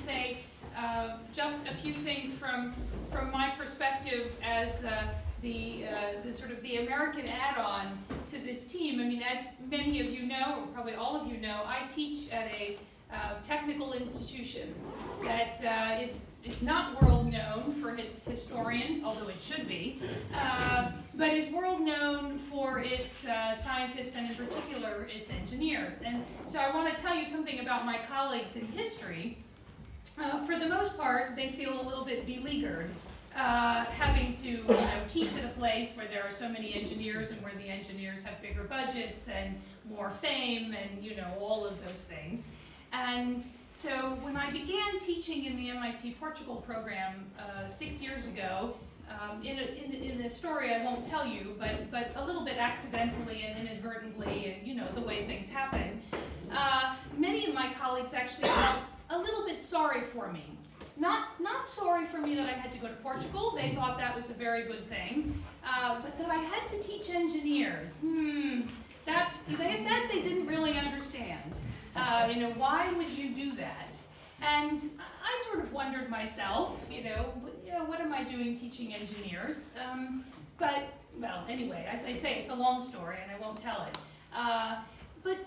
say just a few things from my perspective as the sort of the American add-on to this team. I mean, as many of you know, or probably all of you know, I teach at a technical institution that is not world known for its historians, although it should be, but is world known for its scientists and in particular its engineers. And so I want to tell you something about my colleagues in history. For the most part, they feel a little bit beleaguered, having to teach at a place where there are so many engineers and where the engineers have bigger budgets and more fame and all of those things. And so when I began teaching in the MIT Portugal program 6 years ago, in a story I won't tell you, but a little bit accidentally and inadvertently, and the way things happen, many of my colleagues actually felt a little bit sorry for me. Not sorry for me that I had to go to Portugal. They thought that was a very good thing, but that I had to teach engineers. That they didn't really understand. Why would you do that? And I sort of wondered myself, what am I doing teaching engineers? Well, anyway, as I say, it's a long story and I won't tell it. But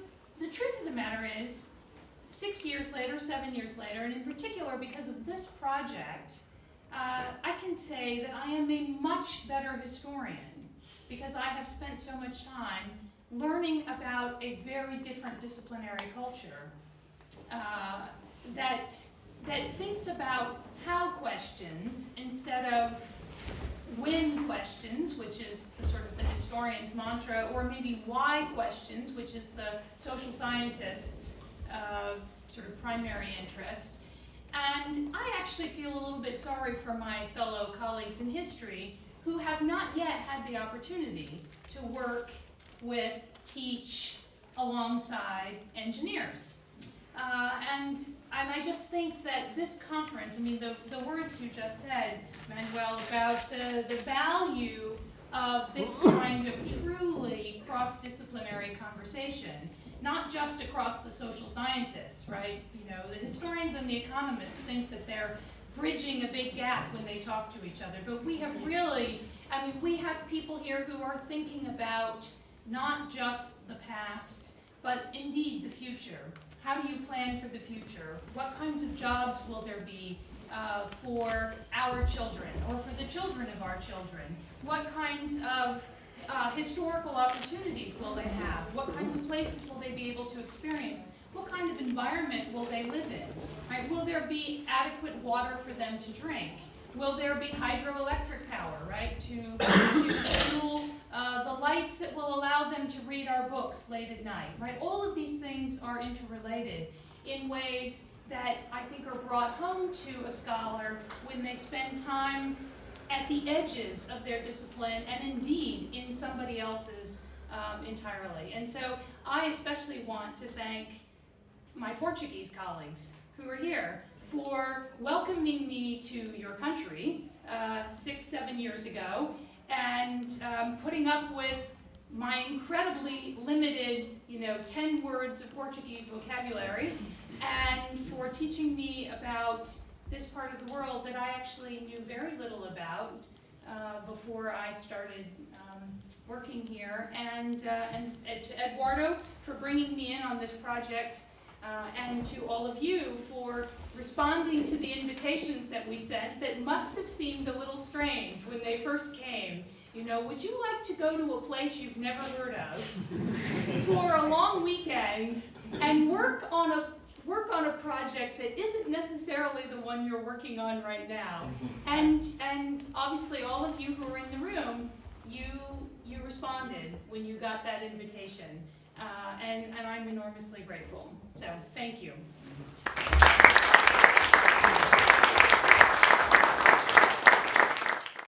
the truth of the matter is, 6 years later, 7 years later, and in particular because of this project, I can say that I am a much better historian because I have spent so much time learning about a very different disciplinary culture that thinks about how questions instead of when questions, which is the sort of the historian's mantra, or maybe why questions, which is the social scientists' sort of primary interest. And I actually feel a little bit sorry for my fellow colleagues in history who have not yet had the opportunity to work with, teach alongside engineers. And I just think that this conference, I mean, the words you just said, Manuel, about the value of this kind of truly cross-disciplinary conversation, not just across the social scientists, right? The historians and the economists think that they're bridging a big gap when they talk to each other, but we have really, we have people here who are thinking about not just the past, but indeed the future. How do you plan for the future? What kinds of jobs will there be for our children or for the children of our children? What kinds of historical opportunities will they have? What kinds of places will they be able to experience? What kind of environment will they live in? Right? Will there be adequate water for them to drink? Will there be hydroelectric power, right, to fuel the lights that will allow them to read our books late at night, right? All of these things are interrelated in ways that I think are brought home to a scholar when they spend time at the edges of their discipline and indeed in somebody else's entirely. And so I especially want to thank my Portuguese colleagues who are here for welcoming me to your country 6-7 years ago and putting up with my incredibly limited 10 words of Portuguese vocabulary, and for teaching me about this part of the world that I actually knew very little about before I started working here, and to Eduardo for bringing me in on this project, and to all of you for responding to the invitations that we sent that must have seemed a little strange when they first came. Would you like to go to a place you've never heard of for a long weekend and work on a project that isn't necessarily the one you're working on right now? And obviously all of you who are in the room, you responded when you got that invitation, and I'm enormously grateful. So thank you.